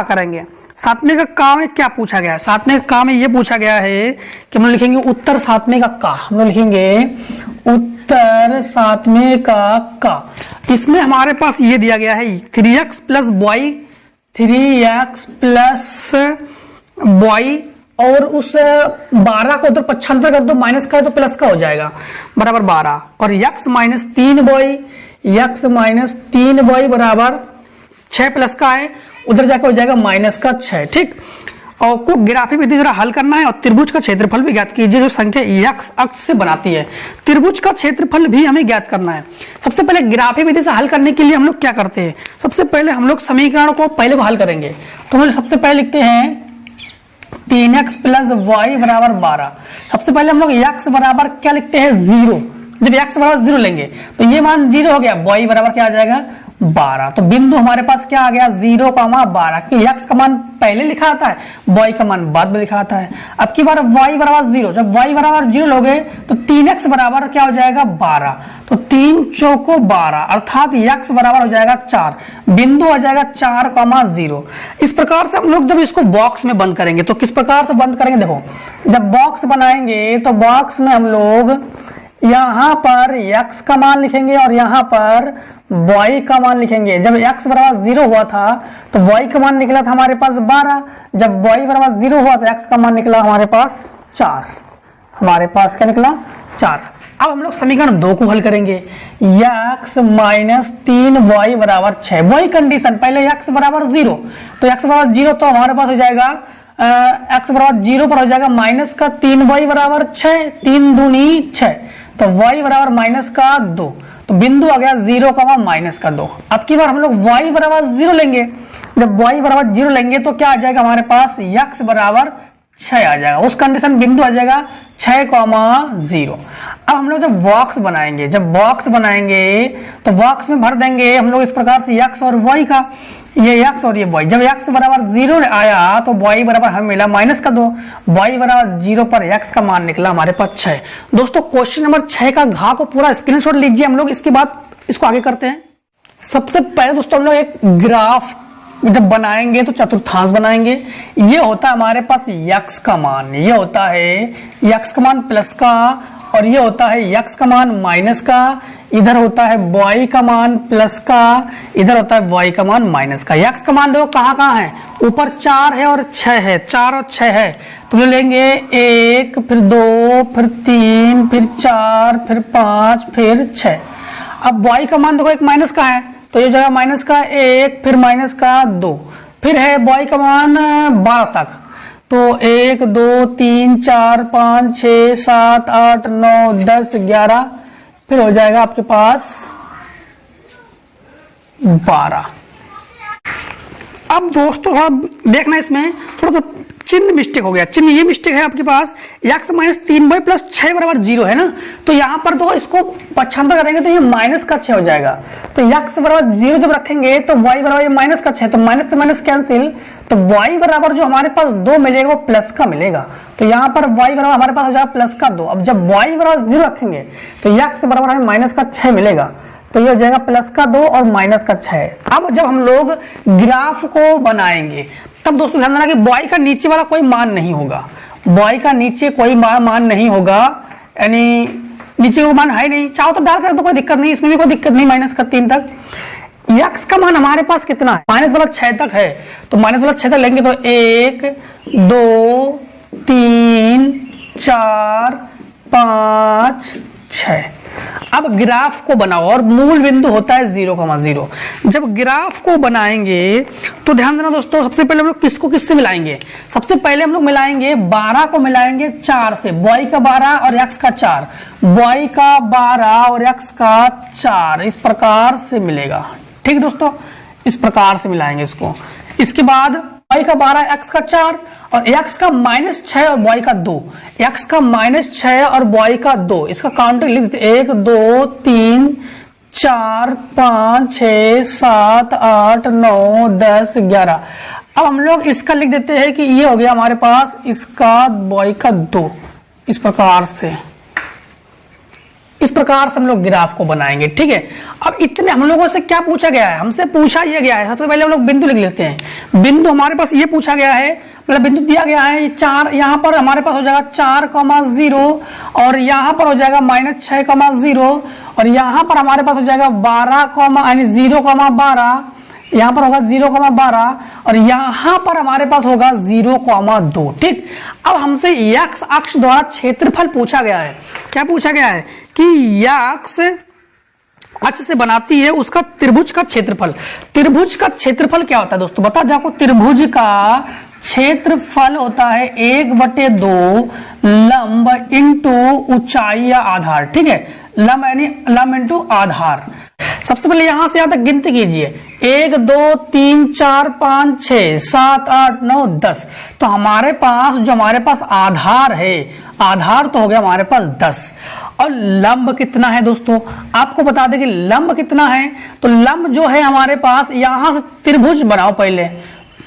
करेंगे। सातवें का का में क्या पूछा गया है, सातवें का में ये पूछा गया है कि हम लोग लिखेंगे उत्तर सातवें का हम लोग लिखेंगे उत्तर सातवें का। इसमें हमारे पास ये दिया गया है 3x plus boy, 3x plus boy और उस 12 को उधर 75 कर दो, माइनस का है तो प्लस का हो जाएगा बराबर 12 और x minus 3 boy, x minus 3 boy बराबर 6 प्लस का है उधर जाकर हो जाएगा माइनस का 6। ठीक, और को ग्राफी विधि द्वारा हल करना है और त्रिभुज का क्षेत्रफल भी ज्ञात कीजिए जो संख्या x अक्ष से बनाती है। त्रिभुज का क्षेत्रफल भी हमें ज्ञात करना है। सबसे पहले ग्राफी विधि से हल करने के लिए हम लोग क्या करते हैं, सबसे पहले हम लोग समीकरण को पहले हल करेंगे तो हम लोग सबसे पहले लिखते हैं 3x प्लस वाई बराबर 12। सबसे पहले हम लोग x बराबर क्या लिखते हैं 0। जब x बराबर 0 लेंगे तो ये मान 0 हो गया, y बराबर क्या आ जाएगा 12। तो बिंदु हमारे पास क्या आ गया 0, 12 क्योंकि x का मान पहले लिखा आता है, y का मान बाद में लिखा आता है। अब की बार y बराबर 0, जब y बराबर 0 लोगे तो 3x बराबर क्या हो जाएगा 12, तो 3 चौको 12 अर्थात x बराबर हो जाएगा 4, बिंदु हो जाएगा 4, 0। इस प्रकार से हम लोग जब इसको बॉक्स में बंद करेंगे तो किस प्रकार से बंद करेंगे, देखो जब बॉक्स बनाएंगे तो बॉक्स में हम लोग यहां पर x का मान लिखेंगे और यहां पर y का मान लिखेंगे। जब x बराबर 0 हुआ था तो y का मान निकला था हमारे पास 12, जब y बराबर 0 हुआ तो x का मान निकला हमारे पास 4, हमारे पास क्या निकला 4। अब हम लोग समीकरण 2 को हल करेंगे, x माइनस 3y बराबर 6। वही कंडीशन पहले x बराबर 0 तो x बराबर 0 तो हमारे पास हो जाएगा x बराबर 0 पर हो जाएगा माइनस का 3y बराबर 6, 3 दूनी 6 तो y बराबर माइनस का 2, तो बिंदु आ गया 0, माइनस का 2। अब की बार हम लोग y बराबर 0 लेंगे। जब y बराबर 0 लेंगे तो क्या आ जाएगा हमारे पास x बराबर 6 आ जाएगा, उस कंडीशन बिंदु आ जाएगा 6, 0। अब हम लोग जब बॉक्स बनाएंगे, तो बॉक्स में भर देंगे हम लोग इस प्रकार से x और y का, ये x और ये y। जब x बराबर 0 आया तो y बराबर हमें मिला माइनस का 2, y बराबर 0 पर x का मान निकला हमारे पास 6। दोस्तों क्वेश्चन नंबर 6 का घा को पूरा स्क्रीनशॉट लीजिए हम लोग, इसके बाद इसको आगे करते हैं। सबसे पहले दोस्तों हम लोग एक ग्राफ जब बनाएंगे तो चतुर्थांश बनाएंगे। ये होता है हमारे पास x का मान, ये होता है x का मान प्लस का और ये होता है x का मान माइनस का, इधर होता है y का मान प्लस का, इधर होता है y का मान माइनस का। x का मान देखो कहाँ है, ऊपर 4 है और 6 है, 4 और 6 है तो लेंगे 1 फिर 2 फिर 3 फिर 4 फिर 5 फिर 6। अब y का मान देखो एक माइनस का है तो ये जगह माइनस का 1 फिर माइनस का 2, फिर है y का मान 12 तक तो 1 2 3 4 5 6 7 8 9 10 11 फिर हो जाएगा आपके पास 12। अब दोस्तों देखना इसमें थोड़ा सा चिन्ह मिस्टेक हो गया, चिन्ह ये मिस्टेक है आपके पास x माइनस 3y प्लस 6 बराबर 0 है ना, तो यहाँ पर तो इसको पक्षांतर करेंगे तो ये माइनस का 6 हो जाएगा। तो x बराबर 0 जब रखेंगे तो y बराबर ये माइनस का 6, तो माइनस से माइनस कैंसिल, तो y बराबर जो हमारे पास 2 मिलेगा वो प्लस का मिलेगा, तो यहाँ पर y बराबर हमारे पास हो जाएगा प्लस का 2। अब जब y बराबर 0 रखेंगे तो x बराबर हमें माइनस का 6 मिलेगा, तो ये हो जाएगा प्लस का 2 और माइनस का 6। अब जब हम लोग ग्राफ को बनाएंगे तब दोस्तों ध्यान देना कि y का नीचे वाला कोई मान नहीं होगा, y का नीचे कोई मान नहीं होगा, यानी नीचे वो मान है नहीं, चाहो तो डाल कर तो कोई दिक्कत नहीं, इसमें भी कोई दिक्कत नहीं, माइनस का 3 तक। x का मान हमारे पास कितना है, माइनस वाला 6 तक है, तो माइनस वाला 6 तक लेंगे तो 1 2 3 4 5 6। अब ग्राफ को बनाओ और मूल बिंदु होता है 0,0। जब ग्राफ को बनाएंगे तो ध्यान देना दोस्तों, सबसे पहले हम लोग किसको किससे मिलाएंगे? सबसे पहले हम लोग मिलाएंगे 12 को मिलाएंगे 4 से, y का 12 और x का 4, y का 12 और x का 4, इस प्रकार से मिलेगा। ठीक दोस्तों, इस प्रकार से मिलाएंगे इसको। इसके बाद y का 12 x का 4 और x का -6 और y का 2, x का -6 और y का 2, इसका काउंटिंग लिख देते 1 2 3 4 5 6 7 8 9 10 11। अब हम लोग इसका लिख देते हैं कि ये हो गया हमारे पास इसका y का 2, इस प्रकार से हम लोग ग्राफ को बनाएंगे। ठीक है, अब इतने हम लोगों से क्या पूछा गया है? हमसे पूछा ये गया है, सबसे पहले हम लोग बिंदु लिख लेते हैं। बिंदु हमारे पास ये पूछा गया है, मतलब बिंदु दिया गया है 4, यहाँ पर हमारे पास हो जाएगा 4,0 और यहाँ पर हो जाएगा -6,0 और यहाँ पर हमारे पास हो जाएगा 0,12, यहाँ पर होगा 0,12 और यहाँ पर हमारे पास होगा 0,2। ठीक, अब हमसे x अक्ष द्वारा क्षेत्रफल पूछा गया है। क्या पूछा गया है कि x अक्ष से बनाती है उसका त्रिभुज का क्षेत्रफल। त्रिभुज का क्षेत्रफल क्या होता है दोस्तों? बता दें आपको, त्रिभुज का क्षेत्रफल होता है 1/2 लंब इंटू ऊंचाई या आधार। ठीक है, लंब यानी लंब इंटू आधार। सबसे पहले यहां से यहां तक गिनती कीजिए, 1 2 3 4 5 6 7 8 9 10। तो हमारे पास जो हमारे पास आधार है, आधार तो हो गया हमारे पास 10। और लंब कितना है दोस्तों? आपको बता दें कि लंब कितना है। तो लंब जो है हमारे पास, यहां से त्रिभुज बनाओ पहले।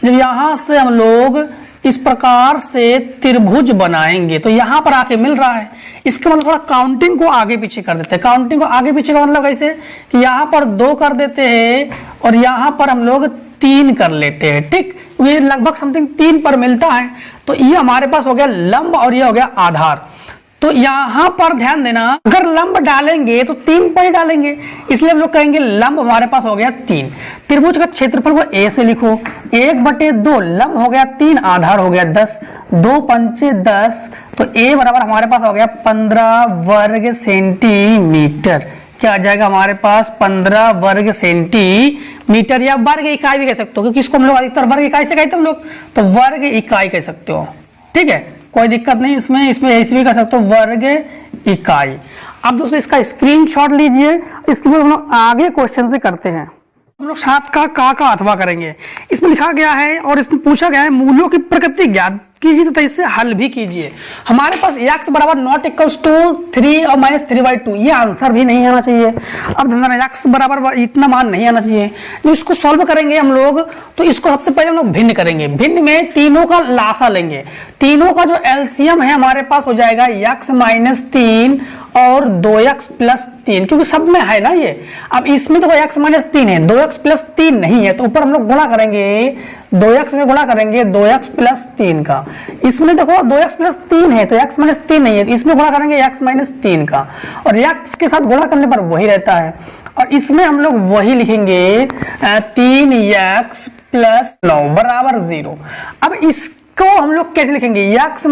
जब यहां से हम लोग इस प्रकार से त्रिभुज बनाएंगे तो यहां पर आके मिल रहा है, इसका मतलब थोड़ा काउंटिंग को आगे पीछे कर देते हैं। काउंटिंग को आगे पीछे का मतलब कैसे कि यहां पर 2 कर देते हैं और यहां पर हम लोग 3 कर लेते हैं। ठीक, ये लगभग समथिंग 3 पर मिलता है। तो ये हमारे पास हो गया लंब और ये हो गया आधार। तो यहां पर ध्यान देना, अगर लंब डालेंगे तो 3 पर ही डालेंगे, इसलिए हम लोग कहेंगे लंब हमारे पास हो गया 3। त्रिभुज का क्षेत्रफल को a से लिखो, 1/2 लंब हो गया 3, आधार हो गया 10, 2 पंचे 10, तो a बराबर हमारे पास हो गया 15 वर्ग सेंटीमीटर। क्या आ जाएगा हमारे पास? 15 वर्ग सेंटीमीटर या वर्ग इकाई भी कह सकते हो, क्योंकि इसको हम लोग अधिकतर वर्ग इकाई से कहते हैं हम लोग, तो वर्ग इकाई कह सकते हो। ठीक है, कोई दिक्कत नहीं इसमें ऐसे भी कर सकते हो, वर्ग इकाई। अब दोस्तों इसका स्क्रीनशॉट लीजिए, इसके बाद हम लोग आगे क्वेश्चन से करते हैं। हम लोग 7 का अथवा करेंगे। इसमें लिखा गया है और इसमें पूछा गया है मूल्यों की प्रकृति ज्ञात कीजिए तथा इससे हल भी कीजिए। हमारे पास x बराबर नॉट इक्वल्स टू 3 और -3/2, ये आंसर भी नहीं आना चाहिए। अब ध्यान x बराबर इतना मान नहीं आना चाहिए। जब इसको सॉल्व करेंगे हम लोग तो इसको सबसे पहले हम लोग भिन्न करेंगे। भिन्न में तीनों का लासा लेंगे, तीनों का जो एलसीएम है हमारे पास हो जाएगा x - 3 और 2x + 3, क्योंकि सब में है ना ये। अब इसमें तो x - 3 है, 2x + 3 नहीं है, तो ऊपर हम लोग गुणा करेंगे, 2x में गुणा करेंगे 2x + 3 का। इसमें देखो 2x + 3 है तो x - 3 नहीं है, तो इसमें गुणा करेंगे x - 3 का, और x के साथ गुणा करने पर वही रहता है। और इसमें हम लोग वही लिखेंगे 3x + 9 बराबर 0। अब इसको हम लोग कैसे लिखेंगे? x -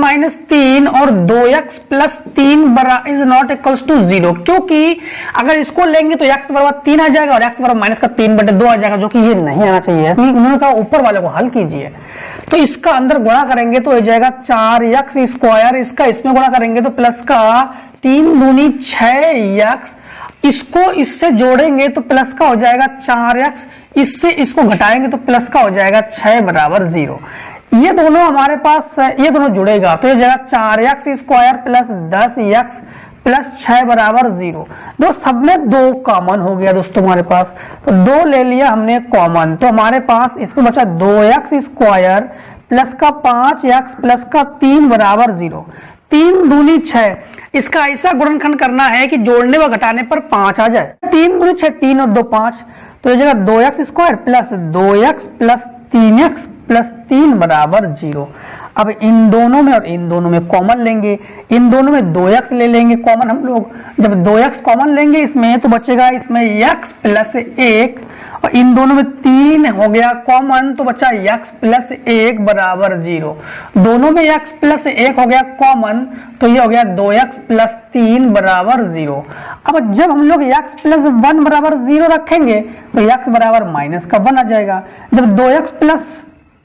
3 और 2x + 3 is not equals to 0, क्योंकि अगर इसको लेंगे तो x बराबर 3 आ जाएगा और x बराबर -3/2 आ जाएगा, जो कि ये नहीं आना चाहिए। उन्होंने कहा ऊपर वाले को हल कीजिए, तो इसका अंदर गुणा करेंगे तो हो जाएगा 4x², इसका इसमें गुणा करेंगे तो प्लस का 3 दूनी 6x, इसको इससे जोड़ेंगे तो प्लस का हो जाएगा 4x, इससे इसको घटाएंगे तो प्लस का हो जाएगा 6 बराबर 0। ये दोनों हमारे पास, ये दोनों जुड़ेगा तो ये जाएगा 4x² + 10x + 6 बराबर 0। दो सब में 2 कॉमन हो गया दोस्तों हमारे पास, तो 2 ले लिया हमने कॉमन, तो हमारे पास इसमें बचा 2x² + का 5x + का 3 बराबर 0। 3 दूनी 6, इसका ऐसा गुणनखंड करना है कि जोड़ने व घटाने पर 5 आ जाए। 3 दूनी 6, 3 और 2 5, तो ये जगह 2x² + 2x + 3x + 3 बराबर 0। अब इन दोनों में और इन दोनों में कॉमन लेंगे, इन दोनों में 2x ले लेंगे कॉमन हम लोग। जब 2x कॉमन लेंगे इसमें तो बचेगा इसमें x + 1 और इन दोनों में 3 हो गया कॉमन, तो बचा x प्लस 1 बराबर 0। दोनों में x प्लस 1 हो गया कॉमन, तो ये हो गया 2x प्लस 3 बराबर 0। अब जब हम लोग x प्लस 1 बराबर 0 रखेंगे तो x बराबर माइनस का 1 आ जाएगा। जब 2x प्लस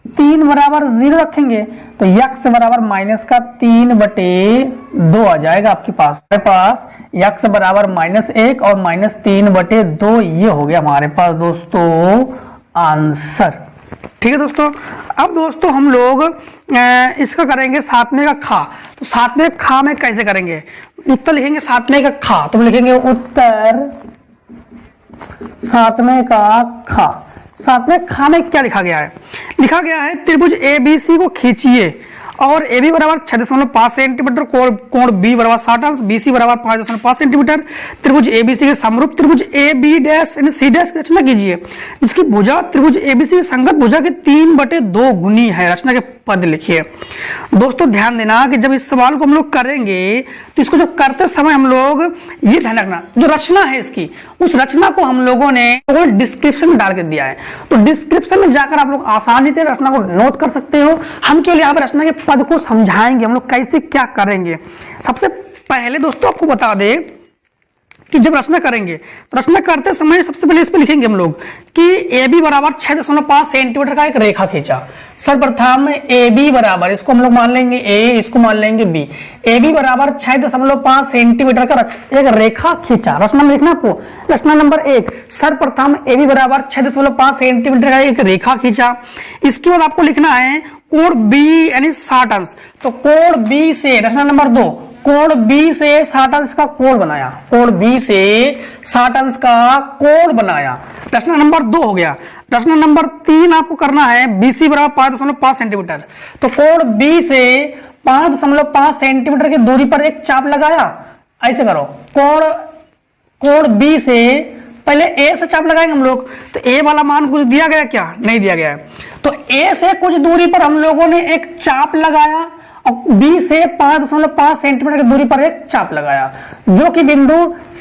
3 बराबर 0 रखेंगे तो x बराबर माइनस का 3/2 आ जाएगा आपके पास। हमारे पास x बराबर -1 और -3/2, ये हो गया हमारे पास दोस्तों आंसर। ठीक है दोस्तों। अब दोस्तों हम लोग इसका करेंगे सातवें का खा। तो सातवें खा में कैसे करेंगे? उत्तर लिखेंगे सातवें का खा, तो लिखेंगे उत्तर सातवें का खा। सातवें खा में क्या लिखा गया है? लिखा गया है त्रिभुज ABC को खींचिए और AB बराबर 6.5 सेंटीमीटर, कोण B बराबर 60 अंश, BC बराबर 5.5 सेंटीमीटर। त्रिभुज ABC के समरूप त्रिभुज AB डैश यानी C डैश की रचना कीजिए, जिसकी भुजा त्रिभुज ABC की संगत भुजा के 3/2 गुनी है। रचना के पद लिखिए। दोस्तों ध्यान देना कि जब इस सवाल को हम लोग करेंगे तो इसको जब करते समय हम लोग ये ध्यान रखना, जो रचना है इसकी, उस रचना को हम लोगों ने डिस्क्रिप्शन में डाल के दिया है। तो डिस्क्रिप्शन में जाकर आप लोग आसानी से रचना को नोट कर सकते हो। हम केवल यहाँ पर रचना के पद को समझाएंगे, हम लोग कैसे क्या करेंगे। सबसे पहले दोस्तों आपको बता दे कि जब रचना करेंगे तो रचना करते समय सबसे पहले इस पे लिखेंगे हम लोग कि AB बराबर 6.5 सेंटीमीटर का एक रेखा खींचा। सर्वप्रथम AB बराबर, इसको हम लोग मान लेंगे A, इसको मान लेंगे B। AB बराबर 6.5 सेंटीमीटर का एक रेखा खींचा। रचना में लिखना आपको, रचना नंबर 1, सर्वप्रथम AB बराबर 6.5 सेंटीमीटर का एक रेखा खींचा। इसके बाद आपको लिखना है कोण B यानी 60 अंश। तो कोण B से, रचना नंबर 2, कोण B से 60 अंश का कोण बनाया। कोण B से 60 अंश का कोण बनाया। रचना नंबर 2 हो गया। रचना नंबर 3 आपको करना है BC बराबर 5.5 सेंटीमीटर। तो कोण B से 5.5 सेंटीमीटर की दूरी पर एक चाप लगाया। ऐसे करो, कोण B से पहले A से चाप लगाएंगे हम लोग। तो A वाला मान कुछ दिया गया क्या? नहीं दिया गया है। तो A से कुछ दूरी पर हम लोगों ने एक चाप लगाया और B से 5.5 सेंटीमीटर की दूरी पर एक चाप लगाया, जो कि बिंदु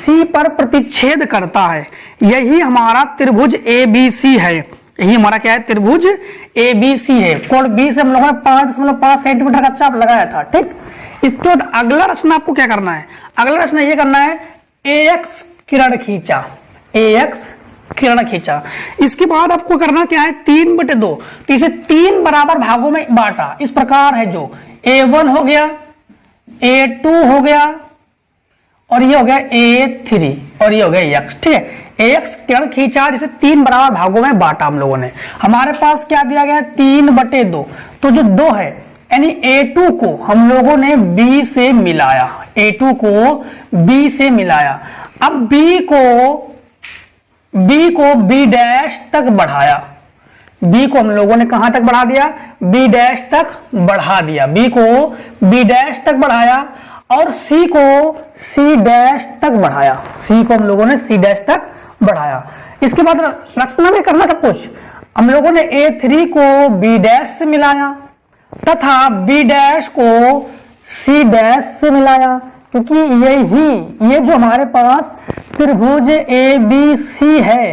C पर प्रतिच्छेद करता है। यही हमारा त्रिभुज ABC है। यही हमारा क्या है? त्रिभुज ABC है। कोण B से हम लोगों ने 5.5 सेंटीमीटर का चाप लगाया था। ठीक, इसके बाद अगला रचना आपको क्या करना है? अगला रचना ये करना है AX किरण खींचा। AX किरण खींचा। इसके बाद आपको करना क्या है? 3/2। तो इसे 3 बराबर भागों में बांटा। इस प्रकार है, जो A1 हो गया, A2 हो गया और ये हो गया A3 और ये हो गया X। ठीक है, AX किरण खींचा जिसे 3 बराबर भागों में बांटा हम लोगों ने। हमारे पास क्या दिया गया? 3/2। तो जो 2 है यानी A2 को हम लोगों ने B से मिलाया। A2 को B से मिलाया। अब B को B डैश तक बढ़ाया। B को हम लोगों ने कहां तक बढ़ा दिया? B डैश तक बढ़ा दिया। B को B डैश तक बढ़ाया और C को C डैश तक बढ़ाया। C को हम लोगों ने C डैश तक बढ़ाया। इसके बाद रचना में करना सब कुछ। हम लोगों ने A3 को B डैश से मिलाया तथा B डैश को C डैश से मिलाया, क्योंकि ये जो हमारे पास त्रिभुज ABC है,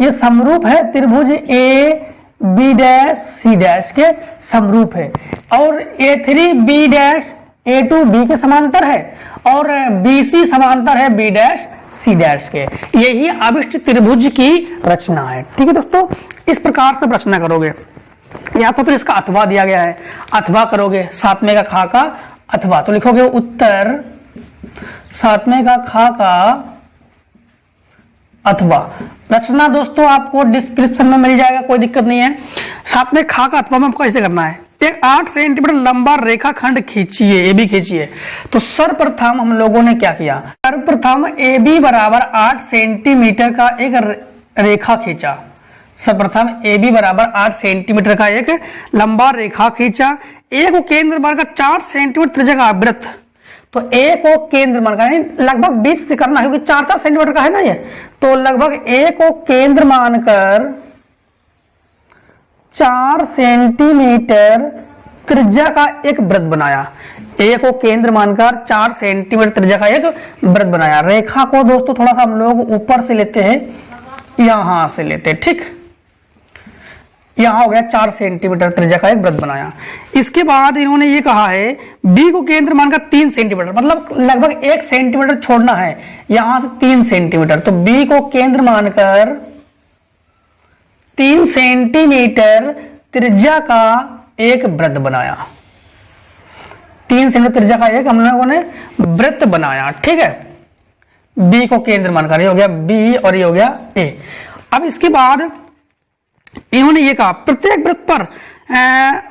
ये समरूप है त्रिभुज AB डैश C डैश के समरूप है। और A3 B dash A2 B के समांतर है और BC समांतर है B डैश C डैश के। यही अभिष्ट त्रिभुज की रचना है। ठीक है दोस्तों, इस प्रकार से रचना करोगे, या तो फिर इसका अथवा दिया गया है, अथवा करोगे। सातवें का खा का अथवा, तो लिखोगे उत्तर सातवें का खा का अथवा। रचना दोस्तों आपको डिस्क्रिप्शन में मिल जाएगा, कोई दिक्कत नहीं है। सातवें खा का अथवा में आपको ऐसे करना है, एक 8 सेंटीमीटर लंबा रेखाखंड खींचिए, AB खींचिए। तो सर्वप्रथम हम लोगों ने क्या किया? सर्वप्रथम AB बराबर 8 सेंटीमीटर का एक रेखा खींचा। सर्वप्रथम AB बराबर 8 सेंटीमीटर का एक लंबा रेखा खींचा। A को केंद्र मानकर 4 सेंटीमीटर त्रिज्या का वृत्त। तो A को केंद्र मानकर लगभग बीच से करना है, क्योंकि 4 सेंटीमीटर का है ना ये, तो लगभग A को केंद्र मानकर 4 सेंटीमीटर त्रिज्या का एक वृत्त बनाया। A को केंद्र मानकर 4 सेंटीमीटर त्रिज्या का एक वृत्त बनाया। रेखा को दोस्तों थोड़ा सा हम लोग ऊपर से लेते हैं, यहां से लेते, ठीक, यहां हो गया 4 सेंटीमीटर त्रिज्या का एक वृत्त बनाया। इसके बाद इन्होंने ये कहा है बी को केंद्र मानकर 3 सेंटीमीटर, मतलब लगभग 1 सेंटीमीटर छोड़ना है, यहां से 3 सेंटीमीटर, तो बी को केंद्र मानकर 3 सेंटीमीटर त्रिज्या का एक वृत्त बनाया। 3 सेंटीमीटर त्रिज्या का एक हम लोगों ने वृत्त बनाया, ठीक है, बी को केंद्र मानकर। ये हो गया बी और ये हो गया ए। अब इसके बाद इन्होंने ये कहा प्रत्येक वृत्त पर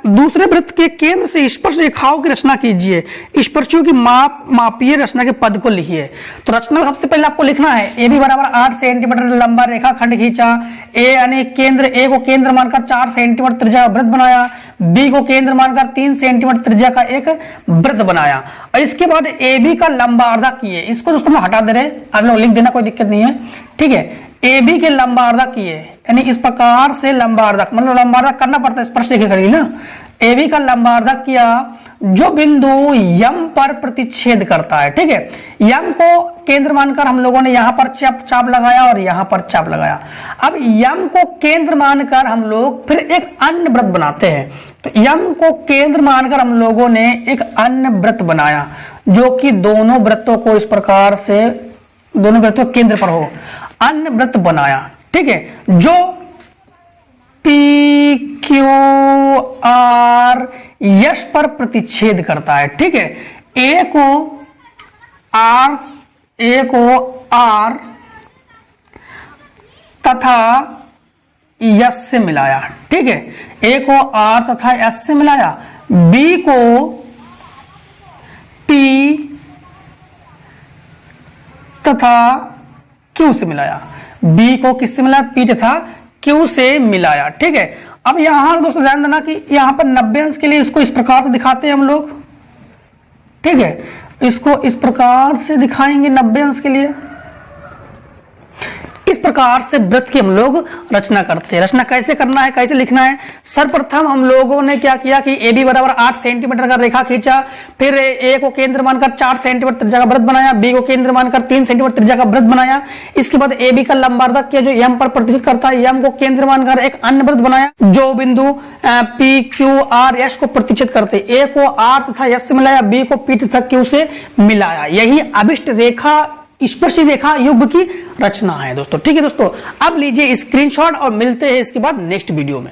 दूसरे वृत्त के केंद्र से स्पर्श रेखाओं की रचना कीजिए, स्पर्शियों की मापीय रचना के पद को लिखिए। तो रचना सबसे पहले आपको लिखना है ए बी बराबर 8 सेंटीमीटर लंबा रेखा खंड खींचा, ए यानी केंद्र, ए को केंद्र मानकर 4 सेंटीमीटर त्रिज्या का वृत्त बनाया, बी को केंद्र मानकर 3 सेंटीमीटर त्रिज्या का एक वृत्त बनाया। और इसके बाद ए बी का लंबार्धक किए, इसको दोस्तों मैं हटा दे रहे, आप लोग लिख देना, कोई दिक्कत नहीं है, ठीक है। ए बी के लंबार्धक किए, यानी इस प्रकार से लंबार्धक, मतलब लंबार्धक करना पड़ता है, स्पर्श रेखा करेगी ना। ए बी का लंबार्धक किया जो बिंदु यम पर प्रतिच्छेद करता है, ठीक है। यम को केंद्र मानकर हम लोगों ने यहां पर चाप लगाया और यहां पर चाप लगाया। अब यम को केंद्र मानकर हम लोग फिर एक अन्य वृत्त बनाते हैं। तो यम को केंद्र मानकर हम लोगों ने एक अन्य वृत्त बनाया जो कि दोनों वृत्तों को इस प्रकार से, दोनों वृत्तों केंद्र पर हो, अन्य वृत्त बनाया, ठीक है, जो पी क्यू आर यश पर प्रतिच्छेद करता है, ठीक है। ए को आर तथा यश से मिलाया, ठीक है, ए को आर तथा यश से मिलाया, बी को पी तथा क्यू से मिलाया, बी को किससे मिलाया, पी तथा क्यू से मिलाया, ठीक है। अब यहां दोस्तों ध्यान देना कि यहां पर 90 अंश के लिए इसको इस प्रकार से दिखाते हैं हम लोग, ठीक है, इसको इस प्रकार से दिखाएंगे 90 अंश के लिए। इस प्रकार से वृत्त की हम लोग रचना करते हैं। रचना कैसे करना है, कैसे लिखना है, सर्वप्रथम हम लोगों ने क्या किया कि ए बी बराबर 8 सेंटीमीटर का रेखा खींचा, फिर ए को केंद्र मानकर 4 सेंटीमीटर त्रिज्या का वृत्त बनाया, बी को केंद्र मानकर 3 सेंटीमीटर त्रिज्या का वृत्त बनाया। इसके बाद ए बी का लंबार्धक किया जो यम पर प्रतिच्छेद करता है, यम को केंद्र मानकर एक अन्य वृत्त बनाया जो बिंदु पी क्यू आर यश को प्रतिच्छेद करते, ए को आर तथा यश से मिलाया, बी को पी तथा क्यू से मिलाया। यही अभिष्ट रेखा, स्पर्शी रेखा युग्म की रचना है दोस्तों, ठीक है दोस्तों। अब लीजिए स्क्रीनशॉट और मिलते हैं इसके बाद नेक्स्ट वीडियो में।